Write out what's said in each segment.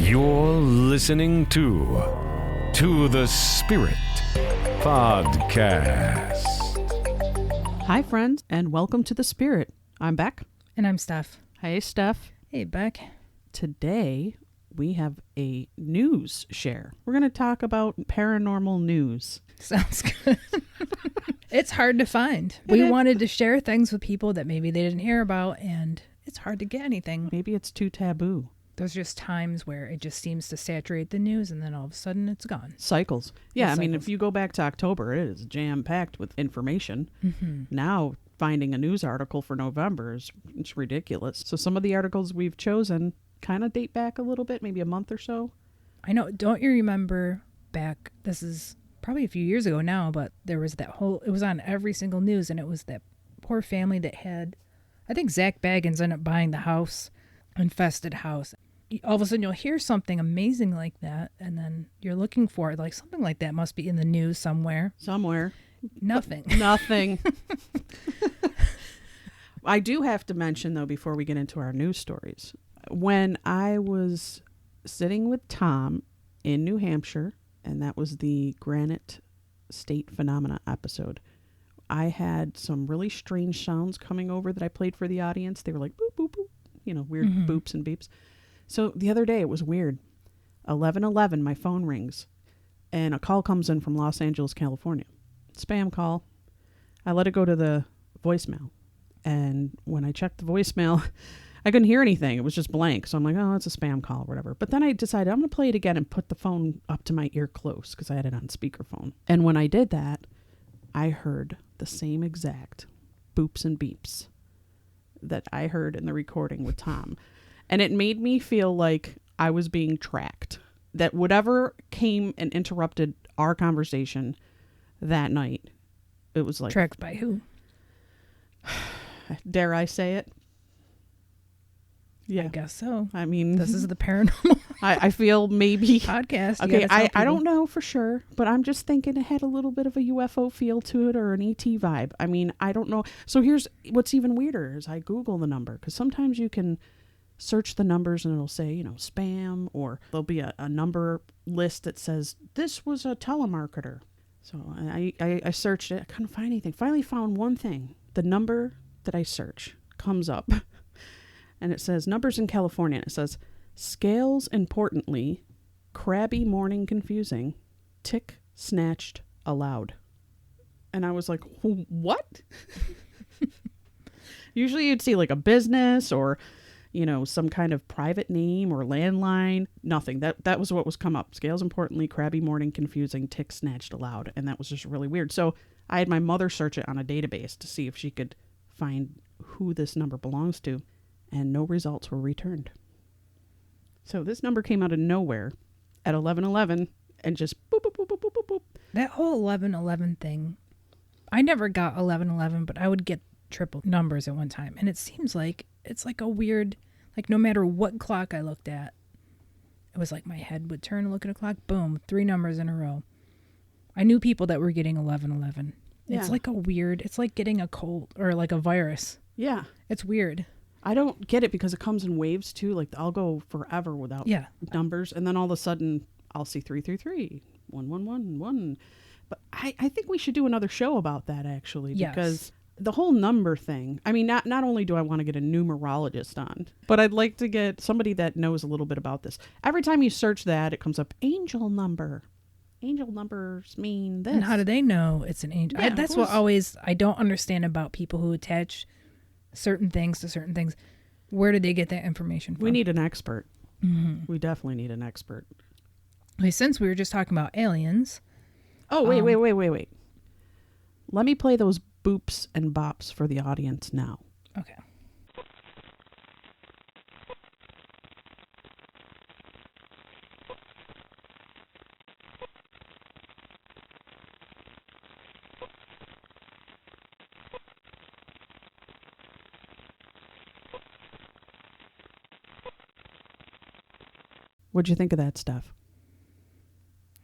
You're listening to the Spirit Podcast. Hi, friends, and welcome to the Spirit. I'm Beck. And I'm Steph. Hey, Steph. Hey, Beck. Today, we have a news share. We're going to talk about paranormal news. Sounds good. It's hard to find. We wanted to share things with people that maybe they didn't hear about, and it's hard to get anything. Maybe it's too taboo. There's just times where it just seems to saturate the news, and then all of a sudden it's gone. Cycles. Yeah, I mean, cycles. if you go back to October, it is jam-packed with information. Mm-hmm. Now, finding a news article for November it's ridiculous. So some of the articles we've chosen kind of date back a little bit, maybe a month or so. I know. Don't you remember back, this is probably a few years ago now, but there was that it was on every single news, and it was that poor family that had, I think Zach Baggins ended up buying the house, infested house. All of a sudden you'll hear something amazing like that, and then you're looking for it, like something like that must be in the news somewhere. Nothing. Nothing. I do have to mention, though, before we get into our news stories, when I was sitting with Tom in New Hampshire, and that was the Granite State Phenomena episode, I had some really strange sounds coming over that I played for the audience. They were like, boop, boop, boop, weird boops and beeps. So the other day, it was weird. 11:11, my phone rings, and a call comes in from Los Angeles, California. Spam call. I let it go to the voicemail. And when I checked the voicemail, I couldn't hear anything. It was just blank. So I'm like, oh, it's a spam call or whatever. But then I decided I'm going to play it again and put the phone up to my ear close because I had it on speakerphone. And when I did that, I heard the same exact boops and beeps that I heard in the recording with Tom. And it made me feel like I was being tracked. That whatever came and interrupted our conversation that night, it was like... Tracked by who? Dare I say it? Yeah. I guess so. I mean... This is the paranormal I feel maybe... podcast. Okay, I don't know for sure, but I'm just thinking it had a little bit of a UFO feel to it or an ET vibe. I mean, I don't know. So here's what's even weirder is I Google the number because sometimes you can... search the numbers and it'll say, spam, or there'll be a number list that says, this was a telemarketer. So I searched it. I couldn't find anything. Finally found one thing. The number that I search comes up and it says numbers in California. It says scales importantly, crabby morning confusing, tick snatched aloud. And I was like, what? Usually you'd see like a business or some kind of private name or landline. Nothing. That was what was come up. Scales importantly, crabby morning confusing, tick snatched aloud. And that was just really weird. So I had my mother search it on a database to see if she could find who this number belongs to. And no results were returned. So this number came out of nowhere at 11:11 and just boop, boop, boop, boop, boop, boop, boop. That whole 11:11 thing, I never got 11:11, but I would get triple numbers at one time. And it seems like it's like a weird, like no matter what clock I looked at, it was like my head would turn and look at a clock, boom, 3 numbers in a row. I knew people that were getting 11:11. Yeah. It's like a weird, it's like getting a cold or like a virus. Yeah. It's weird. I don't get it because it comes in waves too. Like I'll go forever without numbers. And then all of a sudden I'll see 333, 111, 1. But I think we should do another show about that actually. Because the whole number thing, I mean, not only do I want to get a numerologist on, but I'd like to get somebody that knows a little bit about this. Every time you search that, it comes up angel number. Angel numbers mean this. And how do they know it's an angel? Yeah, that's what I don't understand about people who attach certain things to certain things. Where did they get that information from? We need an expert. Mm-hmm. We definitely need an expert. Okay, since we were just talking about aliens. Oh, wait. Let me play those boops and bops for the audience now. Okay. What'd you think of that stuff?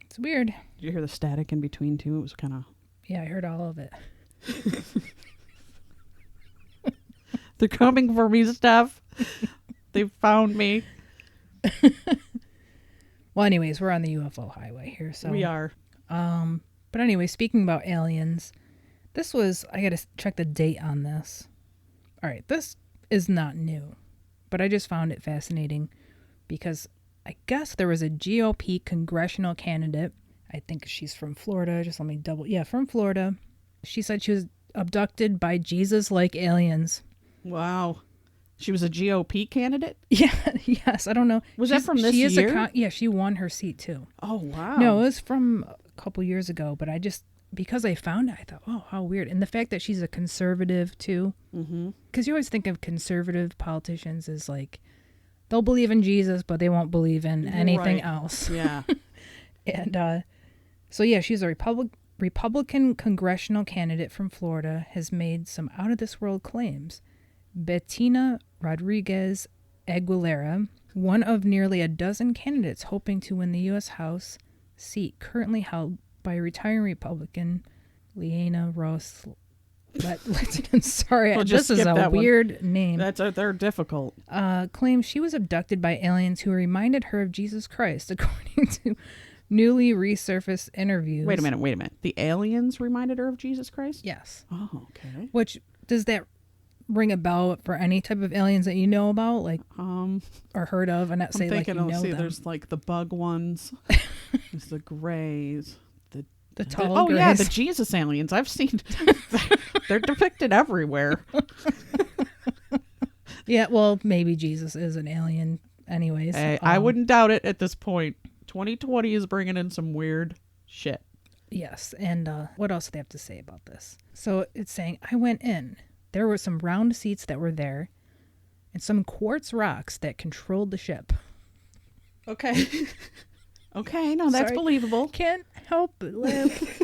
It's weird. Did you hear the static in between too? It was kind of... Yeah, I heard all of it. They're coming for me, Steph. They found me. Well, anyways, we're on the UFO highway here, so We are. But anyway, speaking about aliens, this was, I gotta check the date on this. All right, this is not new, but I just found it fascinating because I guess there was a GOP congressional candidate. I think she's from Florida. Just let me from Florida. She said she was abducted by Jesus-like aliens. Wow. She was a GOP candidate? Yeah, yes. I don't know. Was that from this year? Yeah, she won her seat too. Oh, wow. No, it was from a couple years ago, but because I found it, I thought, oh, how weird. And the fact that she's a conservative too. Because you always think of conservative politicians as like, they'll believe in Jesus, but they won't believe in anything else. Yeah. And so, yeah, she's a Republican congressional candidate from Florida, has made some out-of-this-world claims. Bettina Rodriguez Aguilera, one of nearly a dozen candidates hoping to win the U.S. House seat currently held by retiring Republican Leanna Ross. Sorry, this is a weird name. They're difficult. Claims she was abducted by aliens who reminded her of Jesus Christ, according to newly resurfaced interviews. Wait a minute. The aliens reminded her of Jesus Christ? Yes. Oh, okay. Which, does that ring a bell for any type of aliens that you know about, like, or heard of? And not say like you know them. There's like the bug ones. There's the grays. The tall grays. Yeah, the Jesus aliens. I've seen. They're depicted everywhere. Yeah, well, maybe Jesus is an alien anyways. Hey, I wouldn't doubt it at this point. 2020 is bringing in some weird shit. Yes, and what else do they have to say about this? So it's saying, I went in. There were some round seats that were there and some quartz rocks that controlled the ship. Okay. Okay, no, that's believable. Can't help but laugh.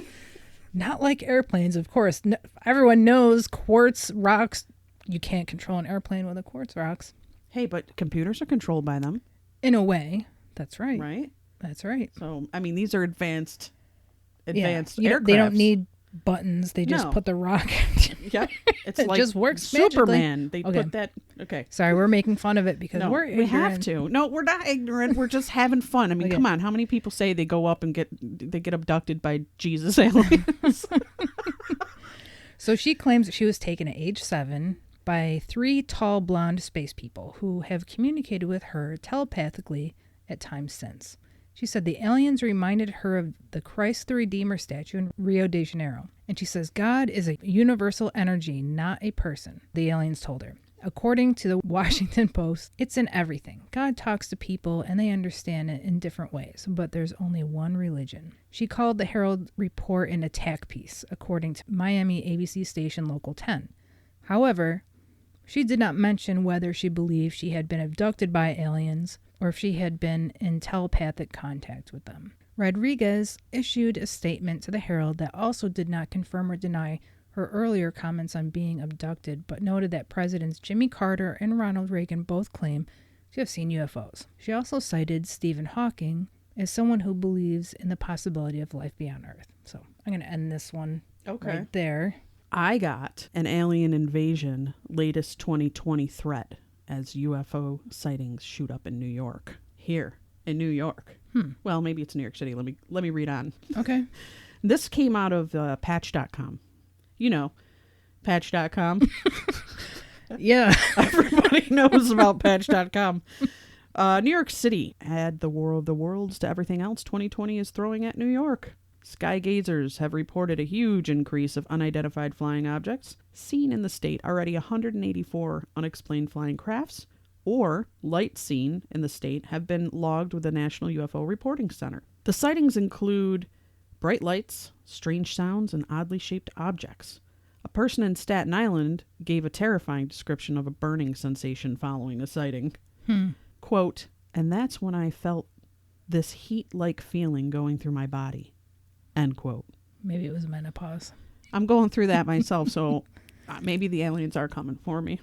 Not like airplanes, of course. No, everyone knows quartz rocks. You can't control an airplane with a quartz rocks. Hey, but computers are controlled by them. In a way. That's right. Right? That's right. So, I mean, these are advanced They aircraft. don't need buttons. They just put the rock. Yep. It's it like just works Superman. magically. They put that. Okay. Sorry, we're making fun of it because we're ignorant. We have to. No, we're not ignorant. We're just having fun. I mean, come on. How many people say they go up and get abducted by Jesus aliens? So she claims that she was taken at age 7 by 3 tall blonde space people who have communicated with her telepathically at times since. She said the aliens reminded her of the Christ the Redeemer statue in Rio de Janeiro. And she says God is a universal energy, not a person, the aliens told her. According to the Washington Post, it's in everything. God talks to people and they understand it in different ways, but there's only one religion. She called the Herald report an attack piece, according to Miami ABC station Local 10. However, she did not mention whether she believed she had been abducted by aliens or if she had been in telepathic contact with them. Rodriguez issued a statement to the Herald that also did not confirm or deny her earlier comments on being abducted, but noted that Presidents Jimmy Carter and Ronald Reagan both claim to have seen UFOs. She also cited Stephen Hawking as someone who believes in the possibility of life beyond Earth. So I'm going to end this one right there. I got an alien invasion latest 2020 threat as UFO sightings shoot up in New York. Here in New York. Well, maybe it's New York City. Let me read on. Okay. This came out of patch.com. You know, patch.com. Yeah. Everybody knows about patch.com. New York City. Add the war of the worlds to everything else 2020 is throwing at New York. Sky gazers have reported a huge increase of unidentified flying objects seen in the state. Already 184 unexplained flying crafts or lights seen in the state have been logged with the National UFO Reporting Center. The sightings include bright lights, strange sounds, and oddly shaped objects. A person in Staten Island gave a terrifying description of a burning sensation following a sighting. Quote, and that's when I felt this heat-like feeling going through my body. End quote. Maybe it was menopause. I'm going through that myself, so maybe the aliens are coming for me.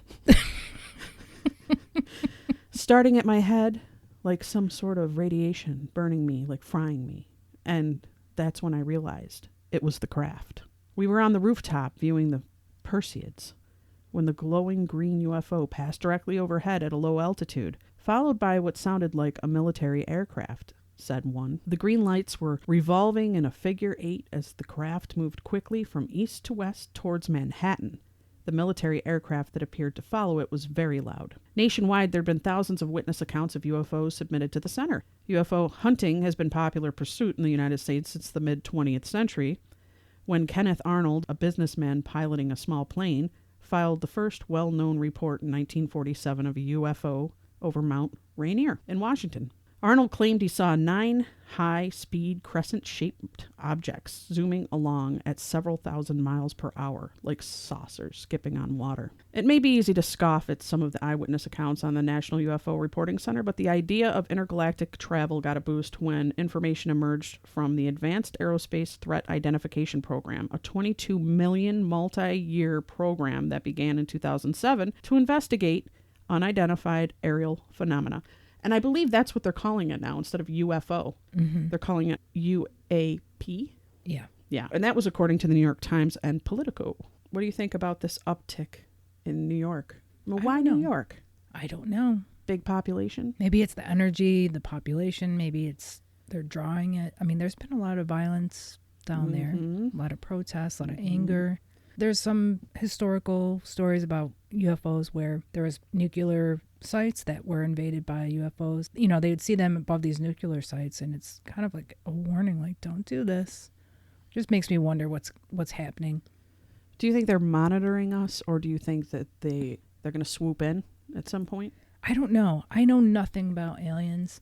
Starting at my head like some sort of radiation, burning me, like frying me. And that's when I realized it was the craft. We were on the rooftop viewing the Perseids when the glowing green UFO passed directly overhead at a low altitude, followed by what sounded like a military aircraft. said one. The green lights were revolving in a figure 8 as the craft moved quickly from east to west towards Manhattan. The military aircraft that appeared to follow it was very loud. Nationwide, there have been thousands of witness accounts of UFOs submitted to the center. UFO hunting has been popular pursuit in the United States since the mid-20th century, when Kenneth Arnold, a businessman piloting a small plane, filed the first well-known report in 1947 of a UFO over Mount Rainier in Washington. Arnold claimed he saw 9 high-speed crescent-shaped objects zooming along at several thousand miles per hour, like saucers skipping on water. It may be easy to scoff at some of the eyewitness accounts on the National UFO Reporting Center, but the idea of intergalactic travel got a boost when information emerged from the Advanced Aerospace Threat Identification Program, a $22 million multi-year program that began in 2007 to investigate unidentified aerial phenomena. And I believe that's what they're calling it now. Instead of UFO, they're calling it UAP. Yeah. Yeah. And that was according to the New York Times and Politico. What do you think about this uptick in New York? Well, why New York? I don't know. Big population? Maybe it's the energy, the population. Maybe it's they're drawing it. I mean, there's been a lot of violence down there, a lot of protests, a lot of anger. There's some historical stories about UFOs where there was nuclear sites that were invaded by UFOs. You know, they would see them above these nuclear sites, and it's kind of like a warning, like, don't do this. Just makes me wonder what's happening. Do you think they're monitoring us, or do you think that they're going to swoop in at some point? I don't know. I know nothing about aliens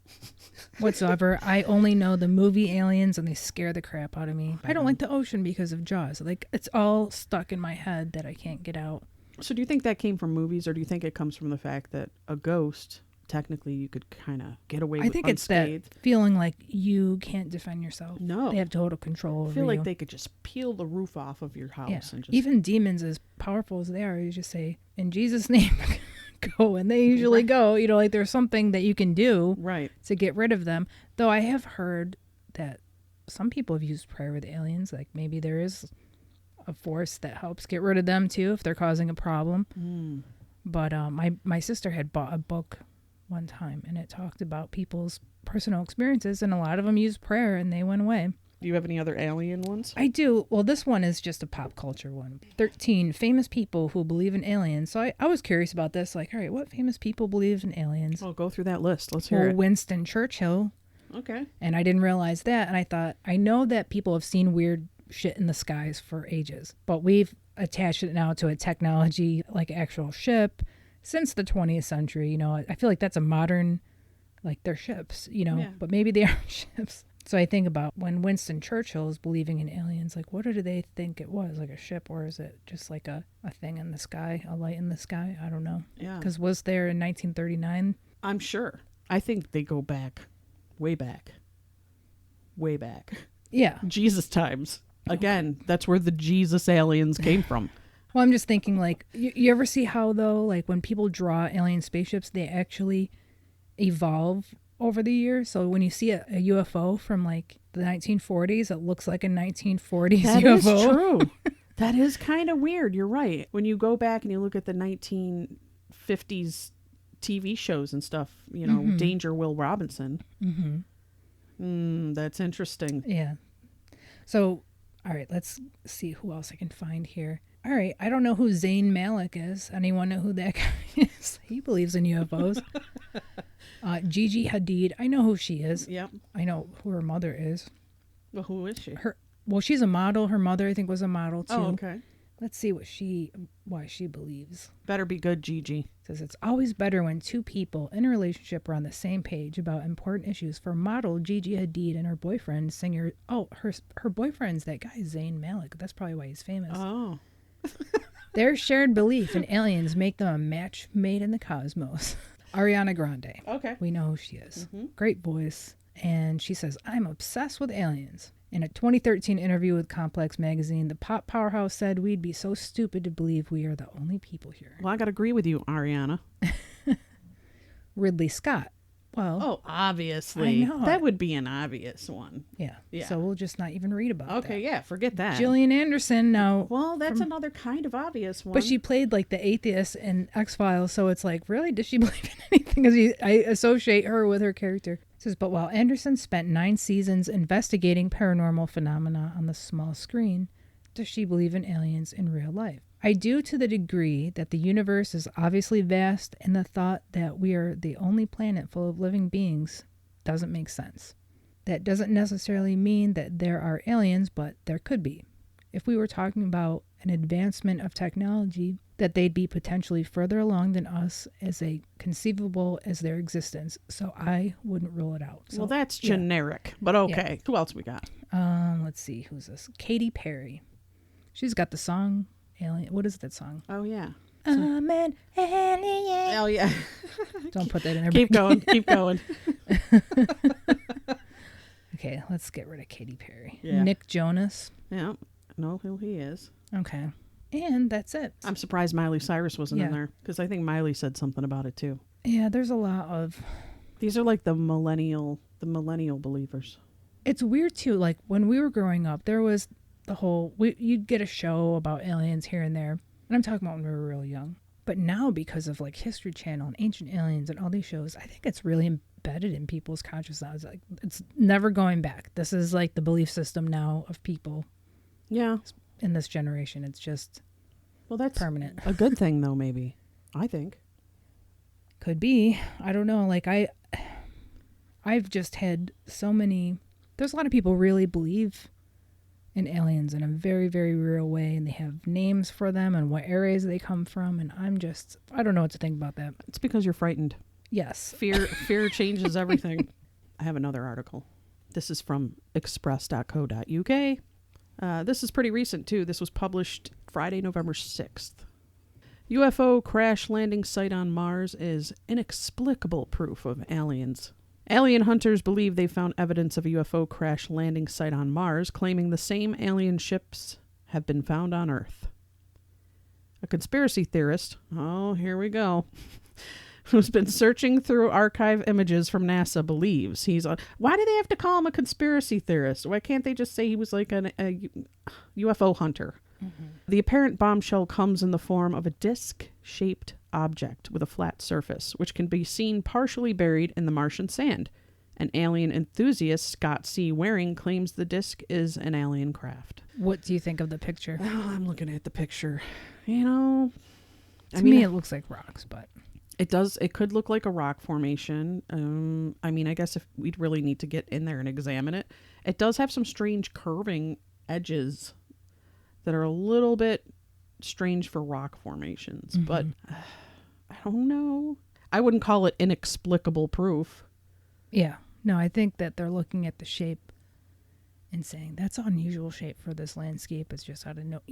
whatsoever. I only know the movie Aliens, and they scare the crap out of me. I don't like the ocean because of Jaws. Like, it's all stuck in my head that I can't get out. So do you think that came from movies, or do you think it comes from the fact that a ghost, technically, you could kind of get away with unscathed? It's that feeling like you can't defend yourself. No. They have total control over you. I feel like they could just peel the roof off of your house. Yeah. And just... Even demons, as powerful as they are, you just say, in Jesus' name, go. And they usually go. You know, like there's something that you can do to get rid of them. Though I have heard that some people have used prayer with aliens. Like maybe there is a force that helps get rid of them too if they're causing a problem. But my sister had bought a book one time, and it talked about people's personal experiences, and a lot of them used prayer and they went away. Do you have any other alien ones? I do. Well, this one is just a pop culture one. 13 famous people who believe in aliens. So I was curious about this. Like, all right, what famous people believe in aliens? Well, go through that list. Let's hear it. Winston Churchill. Okay. And I didn't realize that. And I thought, I know that people have seen weird shit in the skies for ages, but we've attached it now to a technology like actual ship since the 20th century. You know, I feel like that's a modern, like they're ships, you know, but maybe they aren't ships. So I think about when Winston Churchill is believing in aliens, like what do they think it was? Like a ship, or is it just like a thing in the sky, a light in the sky? I don't know. Yeah. Because was there in 1939? I'm sure. I think they go back, way back. Way back. Yeah. Jesus times. Again, that's where the Jesus aliens came from. Well, I'm just thinking like, you ever see how though, like when people draw alien spaceships, they actually evolve over the years. So when you see a UFO from like the 1940s, it looks like a 1940s that UFO. That is true. That is kind of weird. You're right. When you go back and you look at the 1950s TV shows and stuff, you know, Danger Will Robinson. That's interesting. Yeah. So, all right, let's see who else I can find here. All right, I don't know who Zayn Malik is. Anyone know who that guy is? He believes in UFOs. Gigi Hadid, I know who she is. Yep. I know who her mother is. Well, who is she? Well, she's a model. Her mother, I think, was a model too. Oh, okay. Let's see why she believes. Better be good, Gigi. It says it's always better when two people in a relationship are on the same page about important issues. For model Gigi Hadid and her boyfriend, singer. Oh, her boyfriend's that guy Zayn Malik. That's probably why he's famous. Oh. Their shared belief in aliens make them a match made in the cosmos. Ariana Grande. Okay. We know who she is. Great voice. And she says, I'm obsessed with aliens. In a 2013 interview with Complex magazine, the pop powerhouse said we'd be so stupid to believe we are the only people here. Well, I got to agree with you, Ariana. Ridley Scott. Well, oh, obviously. I know. That would be an obvious one. Yeah. So we'll just not even read about that. Okay, yeah, forget that. Gillian Anderson now. Well, that's another kind of obvious one. But she played like the atheist in X-Files, so it's like, really? Does she believe in anything? Because I associate her with her character. It says, but while Anderson spent 9 seasons investigating paranormal phenomena on the small screen, does she believe in aliens in real life? I do, to the degree that the universe is obviously vast, and the thought that we are the only planet full of living beings doesn't make sense. That doesn't necessarily mean that there are aliens, but there could be. If we were talking about an advancement of technology, that they'd be potentially further along than us as a conceivable as their existence. So I wouldn't rule it out. So, well, that's generic, but okay. Yeah. Who else we got? Let's see. Who's this? Katy Perry. She's got the song Alien. What is that song? Oh, yeah. I'm an alien. Oh, yeah. Don't put that in there. Keep going. Keep going. Okay, let's get rid of Katy Perry. Yeah. Nick Jonas. Yeah. Know who he is. Okay. And that's it. I'm surprised Miley Cyrus wasn't in Yeah. there, because I think Miley said something about it, too. Yeah, there's a lot of... These are like the millennial believers. It's weird, too. Like, when we were growing up, there was the whole... you'd get a show about aliens here and there. And I'm talking about when we were real young. But now, because of, like, History Channel and Ancient Aliens and all these shows, I think it's really embedded in people's consciousness. Like, it's never going back. This is, like, the belief system now of people. Yeah. In this generation. It's just... Well, that's permanent. a good thing, though, maybe. I think. Could be. I don't know. Like, I've just had so many... There's a lot of people really believe in aliens in a very, very real way, and they have names for them and what areas they come from, and I don't know what to think about that. It's because you're frightened. Yes. Fear changes everything. I have another article. This is from express.co.uk. This is pretty recent, too. This was published Friday, November 6th. UFO crash landing site on Mars is inexplicable proof of aliens. Alien hunters believe they found evidence of a UFO crash landing site on Mars, claiming the same alien ships have been found on Earth. A conspiracy theorist, oh, here we go, who's been searching through archive images from NASA believes why do they have to call him a conspiracy theorist? Why can't they just say he was like a UFO hunter? Mm-hmm. The apparent bombshell comes in the form of a disc-shaped object with a flat surface, which can be seen partially buried in the Martian sand. An alien enthusiast, Scott C. Waring, claims the disc is an alien craft. What do you think of the picture? Oh, I'm looking at the picture. You know, to me it looks like rocks, but... It does. It could look like a rock formation. I mean, I guess if we'd really need to get in there and examine it. It does have some strange curving edges that are a little bit strange for rock formations. Mm-hmm. But I don't know. I wouldn't call it inexplicable proof. Yeah. No, I think that they're looking at the shape and saying, that's an unusual shape for this landscape. It's just out of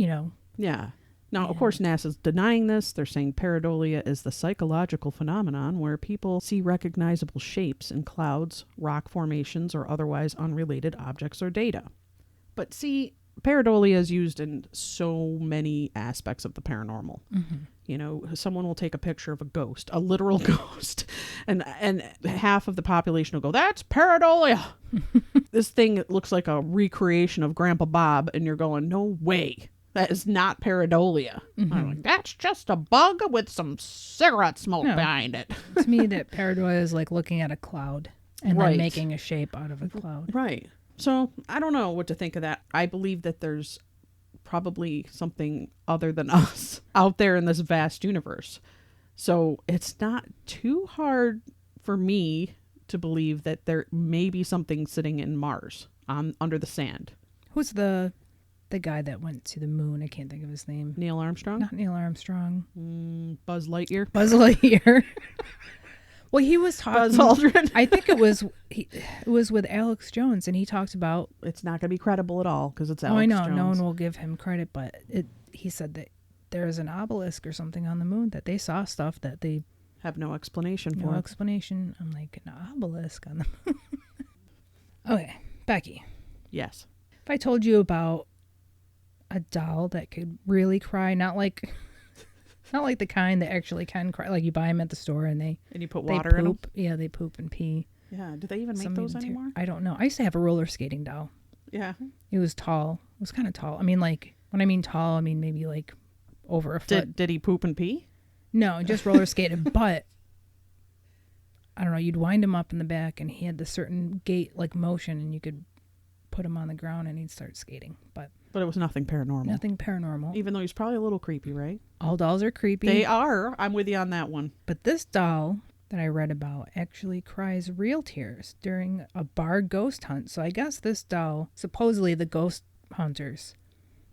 Yeah. Now, of course, NASA's denying this. They're saying pareidolia is the psychological phenomenon where people see recognizable shapes in clouds, rock formations, or otherwise unrelated objects or data. But see, pareidolia is used in so many aspects of the paranormal. Mm-hmm. You know, someone will take a picture of a ghost, a literal ghost, and half of the population will go, that's pareidolia. This thing looks like a recreation of Grandpa Bob, and you're going, no way. That is not pareidolia. Mm-hmm. I'm like, that's just a bug with some cigarette smoke behind it. To me, that pareidolia is like looking at a cloud and then making a shape out of a cloud. Right. So I don't know what to think of that. I believe that there's probably something other than us out there in this vast universe. So it's not too hard for me to believe that there may be something sitting in Mars under the sand. Who's the guy that went to the moon? I can't think of his name. Neil Armstrong? Not Neil Armstrong. Buzz Lightyear? Buzz Lightyear. Well, he was talking... Buzz Aldrin? I think it was with Alex Jones, and he talked about... It's not going to be credible at all, because it's Alex Jones. No one will give him credit, but he said that there is an obelisk or something on the moon, that they saw stuff that they... have no explanation for. No explanation. I'm like, an obelisk on the moon. Okay, Becky. Yes. If I told you about a doll that could really cry, not like the kind that actually can cry, like you buy them at the store and you put water in them. Yeah, they poop and pee. Yeah, do they even make those anymore? I don't know. I used to have a roller skating doll. Yeah, it was tall. It was kind of tall. I mean, like when I mean tall, I mean maybe like over a foot. Did he poop and pee? No, just roller skated. But I don't know, you'd wind him up in the back and he had the certain gait like motion and you could put him on the ground and he'd start skating. But it was nothing paranormal. nothing paranormal. Even though he's probably a little creepy, right? All dolls are creepy. They are. I'm with you on that one. But this doll that I read about actually cries real tears during a bar ghost hunt. So I guess this doll, supposedly the ghost hunters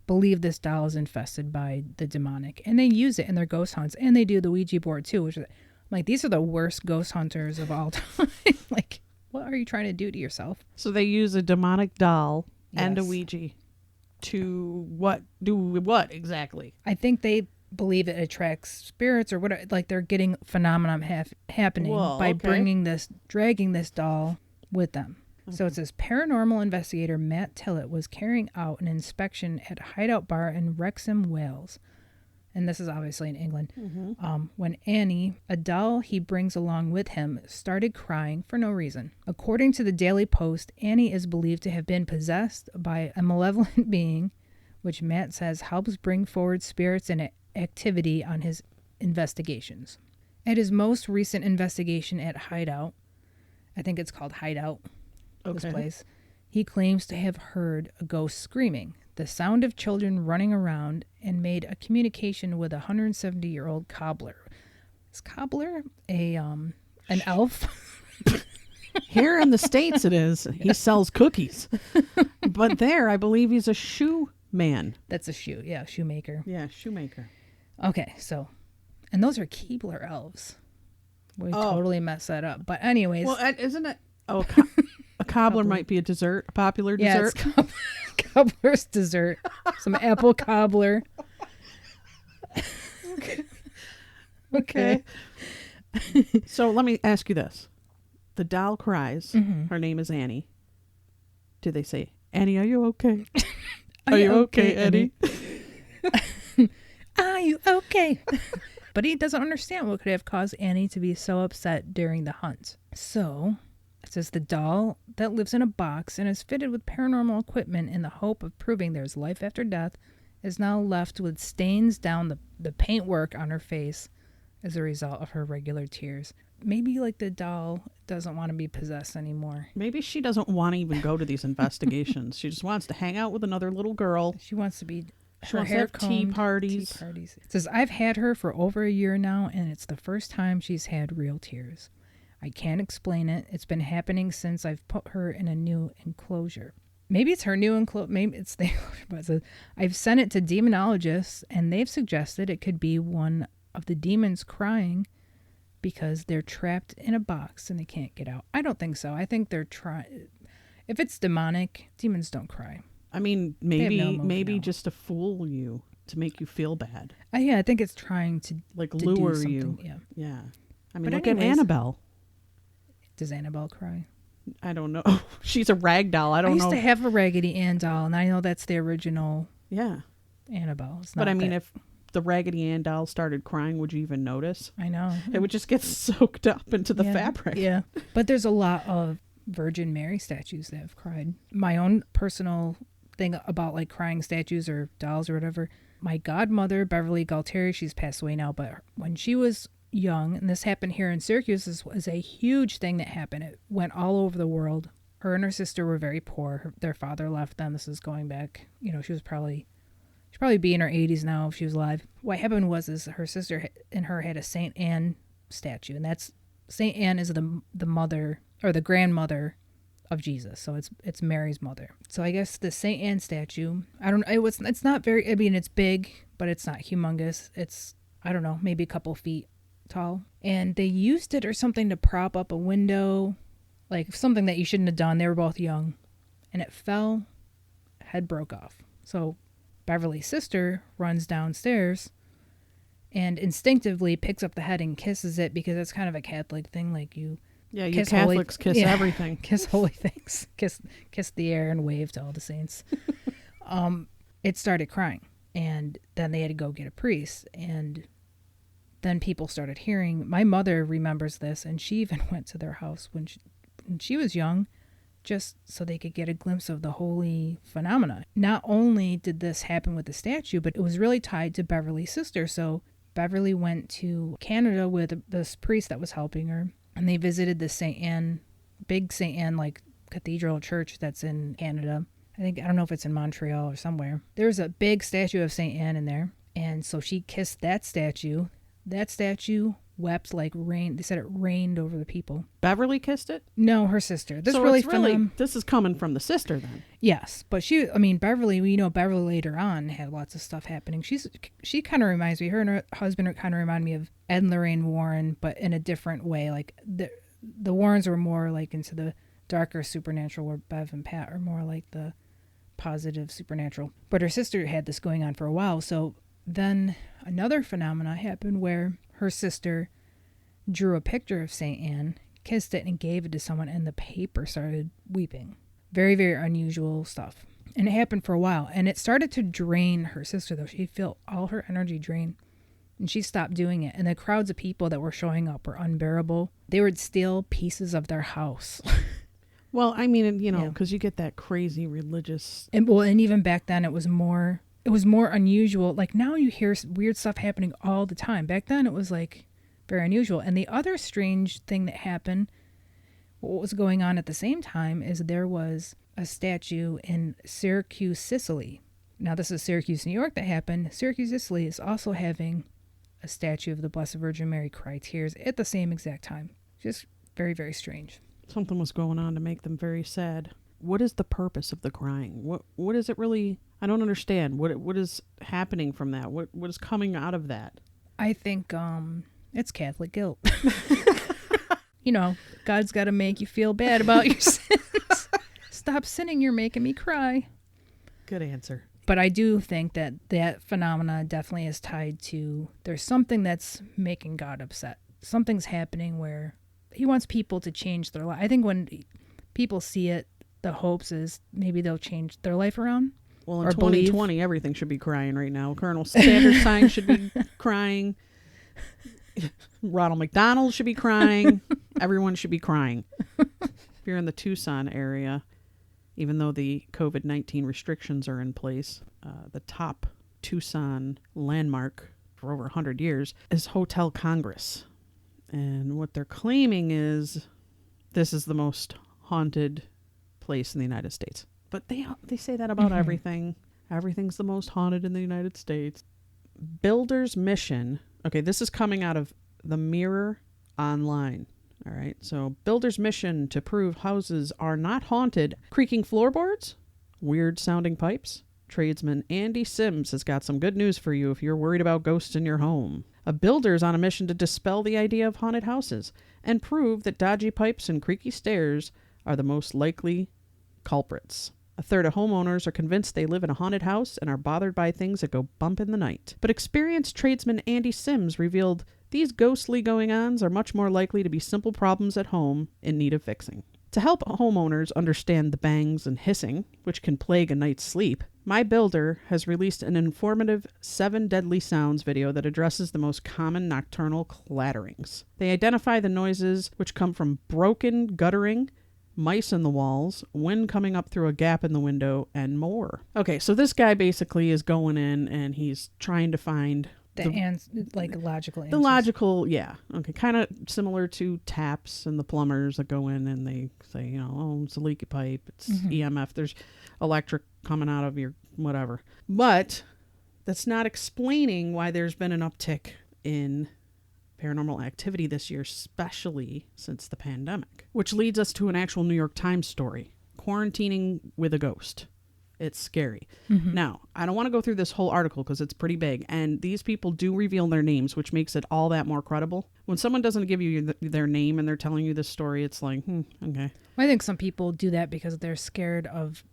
believe this doll is infested by the demonic. And they use it in their ghost hunts. And they do the Ouija board too, which is like, these are the worst ghost hunters of all time. Like, what are you trying to do to yourself? So they use a demonic doll and a Yes. Ouija to do what exactly? I think they believe it attracts spirits or whatever. Like they're getting phenomenon happening Whoa, by okay. dragging this doll with them. So it says paranormal investigator Matt Tillett was carrying out an inspection at a hideout bar in Wrexham, Wales. And this is obviously in England. When Annie, a doll he brings along with him, started crying for no reason. According to the Daily Post, Annie is believed to have been possessed by a malevolent being, which Matt says helps bring forward spirits and activity on his investigations. At his most recent investigation at Hideout, I think it's called Hideout, this Okay. place, he claims to have heard a ghost screaming, the sound of children running around, and made a communication with a 170-year-old cobbler. Is cobbler an elf? Here in the States it is. He sells cookies. But there, I believe he's a shoe man. That's a shoe. Yeah, shoemaker. Yeah, shoemaker. Okay, so, and those are Keebler elves. We totally messed that up. But anyways. Well, isn't it? Oh, a cobbler might be a dessert, a popular Yeah, dessert. it's cobbler's dessert. Some apple cobbler. Okay. So let me ask you this. The doll cries. Mm-hmm. Her name is Annie. Do they say, Annie, are you okay? Are you okay, Eddie? Are you okay? But he doesn't understand what could have caused Annie to be so upset during the hunt. So, it says the doll that lives in a box and is fitted with paranormal equipment in the hope of proving there's life after death is now left with stains down the paintwork on her face as a result of her regular tears. Maybe like the doll doesn't want to be possessed anymore. Maybe she doesn't want to even go to these investigations. She just wants to hang out with another little girl. She wants to be She her wants to hair have tea combed, parties. Tea parties. It says, I've had her for over a year now, and it's the first time she's had real tears. I can't explain it. It's been happening since I've put her in a new enclosure. Maybe it's her new enclosure. Maybe it's the enclosure. But it says, I've sent it to demonologists, and they've suggested it could be one of the demons crying because they're trapped in a box and they can't get out. I don't think so. I think they're trying. If it's demonic, demons don't cry. I mean, have no emotion maybe now. just to fool you, to make you feel bad. Yeah, I think it's trying to Like to lure do you. something. Yeah. Yeah. I mean, But look at anyways- Annabelle. Does Annabelle cry? I don't know. She's a rag doll. I I don't used know. to have a Raggedy Ann doll, and I know that's the original Yeah. Annabelle. It's But not I mean, that- if the Raggedy Ann doll started crying, would you even notice? I know. It would just get soaked up into the Yeah, fabric. Yeah. But there's a lot of Virgin Mary statues that have cried. My own personal thing about like crying statues or dolls or whatever, my godmother, Beverly Galtieri, she's passed away now, but when she was young, and this happened here in Syracuse, this was a huge thing that happened. It went all over the world. Her and her sister were very poor. Their father left them. This is going back, she'd probably be in her 80s now if she was alive. What happened was her sister and her had a Saint Anne statue, and that's Saint Anne is the mother or the grandmother of Jesus, so it's Mary's mother. So I guess the Saint Anne statue, it's not very. I mean, it's big, but it's not humongous. It's, I don't know, maybe a couple feet tall, and they used it or something to prop up a window, like something that you shouldn't have done. They were both young, and it fell, head broke off. So Beverly's sister runs downstairs and instinctively picks up the head and kisses it because it's kind of a Catholic thing. Like you Catholics kiss everything. kiss holy things, kiss the air and wave to all the saints. It started crying, and then they had to go get a priest, and then people started hearing. My mother remembers this, and she even went to their house when she was young, just so they could get a glimpse of the holy phenomena. Not only did this happen with the statue, but it was really tied to Beverly's sister. So Beverly went to Canada with this priest that was helping her, and they visited the big St. Anne, like, cathedral church that's in Canada. I don't know if it's in Montreal or somewhere. There's a big statue of St. Anne in there. And so she kissed that statue. That statue wept like rain. They said it rained over the people. Beverly kissed it? No, her sister. This so really, it's this is coming from the sister then. Yes, but Beverly, Beverly later on had lots of stuff happening. She kind of reminds me, her and her husband kind of remind me of Ed and Lorraine Warren, but in a different way. Like the Warrens were more like into the darker supernatural, where Bev and Pat are more like the positive supernatural. But her sister had this going on for a while. So then another phenomena happened where her sister drew a picture of St. Anne, kissed it, and gave it to someone, and the paper started weeping. Very, very unusual stuff. And it happened for a while. And it started to drain her sister, though. She felt all her energy drain. And she stopped doing it. And the crowds of people that were showing up were unbearable. They would steal pieces of their house. Well, I mean, because you get that crazy religious... And even back then, it was more unusual. Like, now you hear weird stuff happening all the time. Back then, it was, like, very unusual. And the other strange thing that happened, what was going on at the same time, is there was a statue in Syracuse, Sicily. Now, this is Syracuse, New York that happened. Syracuse, Sicily is also having a statue of the Blessed Virgin Mary cry tears at the same exact time. Just very, very strange. Something was going on to make them very sad. What is the purpose of the crying? What is it really? I don't understand. What is happening from that? What is coming out of that? I think it's Catholic guilt. God's got to make you feel bad about your sins. Stop sinning, you're making me cry. Good answer. But I do think that phenomena definitely is tied to, there's something that's making God upset. Something's happening where he wants people to change their life. I think when people see it, the hopes is maybe they'll change their life around. Well, in 2020, everything should be crying right now. Colonel Sanders sign should be crying. Ronald McDonald should be crying. Everyone should be crying. If you're in the Tucson area, even though the COVID-19 restrictions are in place, the top Tucson landmark for over 100 years is Hotel Congress. And what they're claiming is this is the most haunted place in the United States. But they say that about everything. Everything's the most haunted in the United States. Builder's mission. Okay, this is coming out of the Mirror Online. All right, so Builder's mission to prove houses are not haunted. Creaking floorboards? Weird sounding pipes? Tradesman Andy Sims has got some good news for you if you're worried about ghosts in your home. A builder is on a mission to dispel the idea of haunted houses and prove that dodgy pipes and creaky stairs are the most likely culprits. A third of homeowners are convinced they live in a haunted house and are bothered by things that go bump in the night. But experienced tradesman Andy Sims revealed these ghostly going-ons are much more likely to be simple problems at home in need of fixing. To help homeowners understand the bangs and hissing, which can plague a night's sleep, My Builder has released an informative 7 Deadly Sounds video that addresses the most common nocturnal clatterings. They identify the noises which come from broken guttering, mice in the walls, wind coming up through a gap in the window, and more. Okay, so this guy basically is going in and he's trying to find logical answers. The logical, yeah. Okay, kind of similar to taps and the plumbers that go in and they say, it's a leaky pipe, it's EMF, there's electric coming out of your whatever. But that's not explaining why there's been an uptick in paranormal activity this year, especially since the pandemic. Which leads us to an actual New York Times story, quarantining with a ghost. It's scary. Now, I don't want to go through this whole article because it's pretty big, and these people do reveal their names, which makes it all that more credible. When someone doesn't give you their name and they're telling you this story, it's like, okay. I think some people do that because they're scared of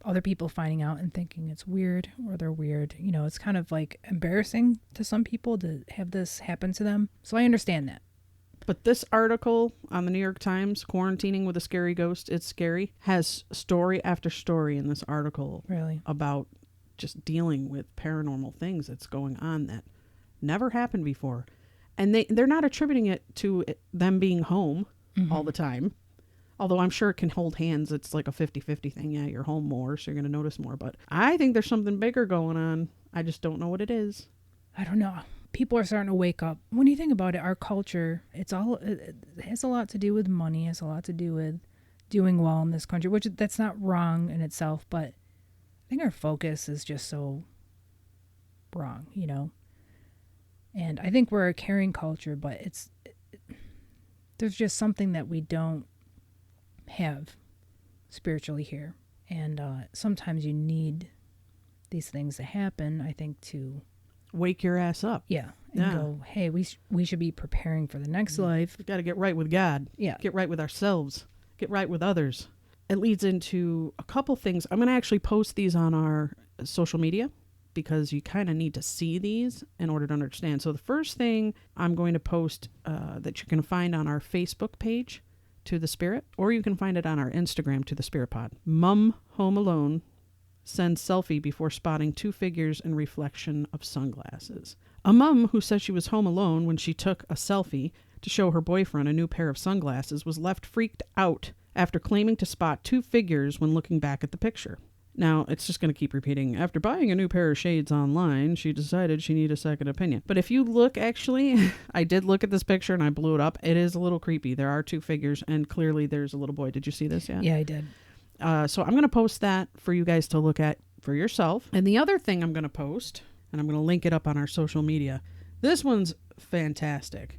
other people finding out and thinking it's weird or they're weird. It's kind of like embarrassing to some people to have this happen to them. So I understand that. But this article on the New York Times, Quarantining with a Scary Ghost, It's Scary, has story after story in this article about just dealing with paranormal things that's going on that never happened before. And they're not attributing it to them being home all the time. Although I'm sure it can hold hands. It's like a 50-50 thing. Yeah, you're home more, so you're going to notice more. But I think there's something bigger going on. I just don't know what it is. I don't know. people are starting to wake up. When you think about it, our culture, it has a lot to do with money, has a lot to do with doing well in this country, which that's not wrong in itself, but I think our focus is just so wrong, you know? And I think we're a caring culture, but there's just something that we don't have spiritually here. And sometimes you need these things to happen, I think, to Wake your ass up. and go, hey, we should be preparing for the next life. We've got to get right with God. Yeah. Get right with ourselves. Get right with others. It leads into a couple things. I'm going to actually post these on our social media because you kind of need to see these in order to understand. So the first thing I'm going to post that you can find on our Facebook page, To the Spirit, or you can find it on our Instagram, To the Spirit Pod. Mum home alone sends selfie before spotting 2 figures in reflection of sunglasses. A mum who said she was home alone when she took a selfie to show her boyfriend a new pair of sunglasses was left freaked out after claiming to spot 2 figures when looking back at the picture. Now, it's just going to keep repeating, after buying a new pair of shades online, she decided she needed a second opinion. But if you look, actually, I did look at this picture and I blew it up. It is a little creepy. There are 2 figures and clearly there's a little boy. Did you see this yet? Yeah, I did. So I'm going to post that for you guys to look at for yourself. And the other thing I'm going to post, and I'm going to link it up on our social media, this one's fantastic.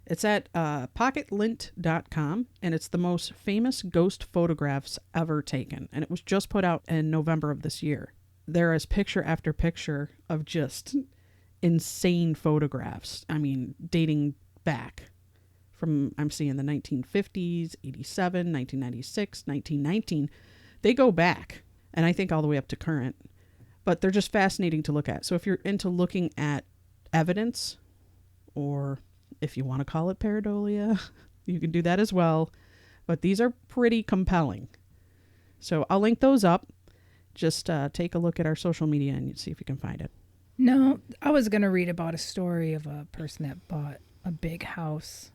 It's at pocketlint.com, and it's the most famous ghost photographs ever taken. And it was just put out in November of this year. There is picture after picture of just insane photographs. I mean, dating back from, I'm seeing the 1950s, 87, 1996, 1919. They go back, and I think all the way up to current. But they're just fascinating to look at. So if you're into looking at evidence, or if you want to call it pareidolia, you can do that as well. But these are pretty compelling. So I'll link those up. Just take a look at our social media and see if you can find it. No, I was going to read about a story of a person that bought a big house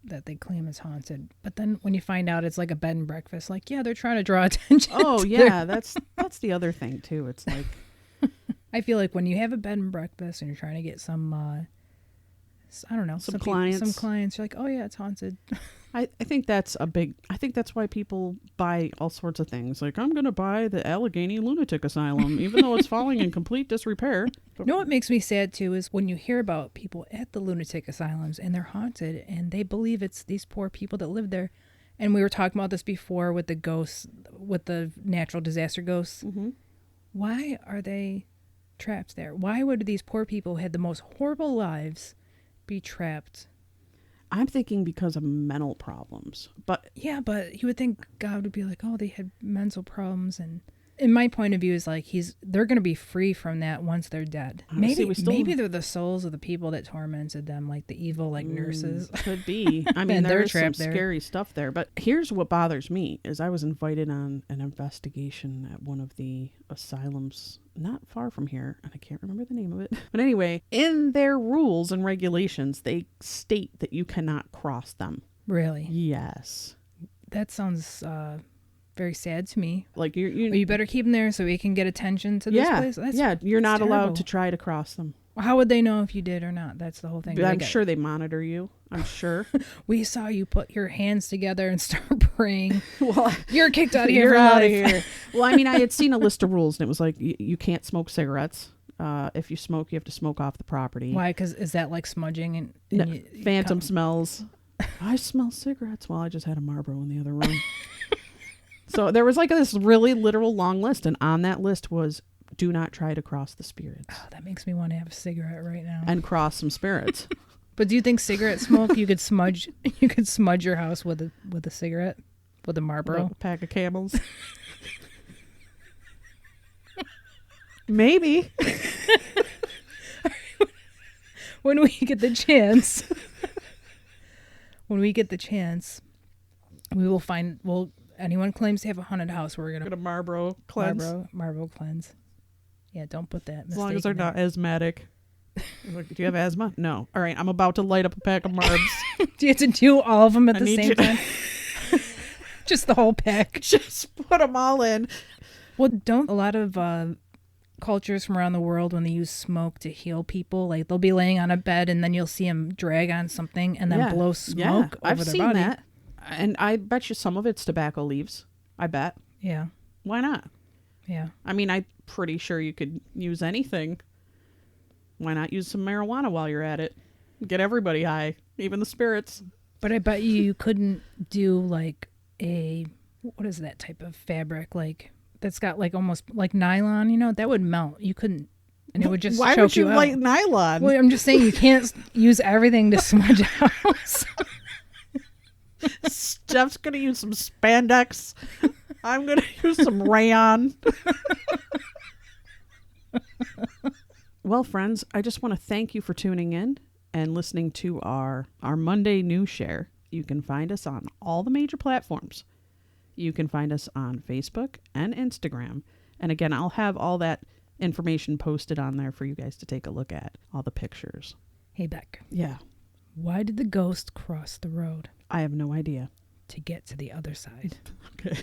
that they claim is haunted. But then when you find out it's like a bed and breakfast, like, yeah, they're trying to draw attention. Oh, yeah, that's the other thing, too. It's like, I feel like when you have a bed and breakfast and you're trying to get some, I don't know, some clients, you're like, oh, yeah, it's haunted. I think that's why people buy all sorts of things. Like, I'm going to buy the Allegheny Lunatic Asylum, even though it's falling in complete disrepair. You know what makes me sad, too, is when you hear about people at the lunatic asylums and they're haunted and they believe it's these poor people that live there. And we were talking about this before with the ghosts, with the natural disaster ghosts. Mm-hmm. Why are they trapped there? Why would these poor people who had the most horrible lives be trapped? I'm thinking because of mental problems. But yeah, but you would think God would be like, oh, they had mental problems. And in my point of view is like they're going to be free from that once they're dead. Maybe they're the souls of the people that tormented them, like the evil nurses. Could be. I mean, there's some scary stuff there. But here's what bothers me is I was invited on an investigation at one of the asylums not far from here, and I can't remember the name of it. But anyway, in their rules and regulations, they state that you cannot cross them. Really? Yes. That sounds very sad to me. Like you better keep them there so we can get attention to this place. You're not allowed to try to cross them. Well, how would they know if you did or not? That's the whole thing. I'm sure they monitor you. I'm sure. We saw you put your hands together and start praying. Well, you're kicked out of here. You're out of here. Well, I mean, I had seen a list of rules, and it was like you can't smoke cigarettes. If you smoke, you have to smoke off the property. Why? Because is that like smudging phantom smells? I smell cigarettes. Well, I just had a Marlboro in the other room. So there was like this really literal long list, and on that list was do not try to cross the spirits. Oh, that makes me want to have a cigarette right now. And cross some spirits. But do you think cigarette smoke you could smudge your house with a cigarette? With a Marlboro? With a pack of Camels? Maybe. When we get the chance, we will find anyone claims to have a haunted house, we're gonna get a Marlboro cleanse. Marlboro cleanse. Yeah, don't put that. As long as they're not asthmatic. Like, do you have asthma? No. All right, I'm about to light up a pack of Marbs. Do you have to do all of them at the same time? Just the whole pack. Just put them all in. Well, don't a lot of cultures from around the world when they use smoke to heal people. Like they'll be laying on a bed and then you'll see them drag on something and then blow smoke over I've their seen body. that. And I bet you some of it's tobacco leaves. I bet. Yeah. Why not? Yeah. I mean, I'm pretty sure you could use anything. Why not use some marijuana while you're at it? Get everybody high, even the spirits. But I bet you couldn't do like what is that type of fabric? Like that's got like almost like nylon, you know, that would melt. You couldn't, and it would just Why choke would you out. like nylon? Well, I'm just saying you can't use everything to smudge house. Steph's going to use some spandex. I'm going to use some rayon. Well, friends, I just want to thank you for tuning in and listening to our Monday news share. You can find us on all the major platforms. You can find us on Facebook and Instagram. And again, I'll have all that information posted on there for you guys to take a look at. All the pictures. Hey, Beck. Yeah. Why did the ghost cross the road? I have no idea. To get to the other side. Okay.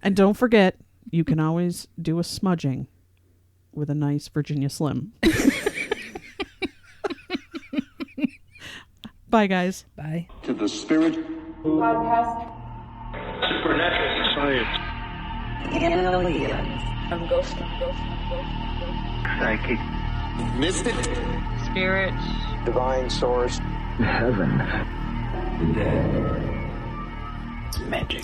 And don't forget, you can always do a smudging with a nice Virginia Slim. Bye, guys. Bye. To the Spirit Podcast. Supernatural Science Aliens. Psychic Mystic Spirits. Divine Source Heaven. The dead. Magic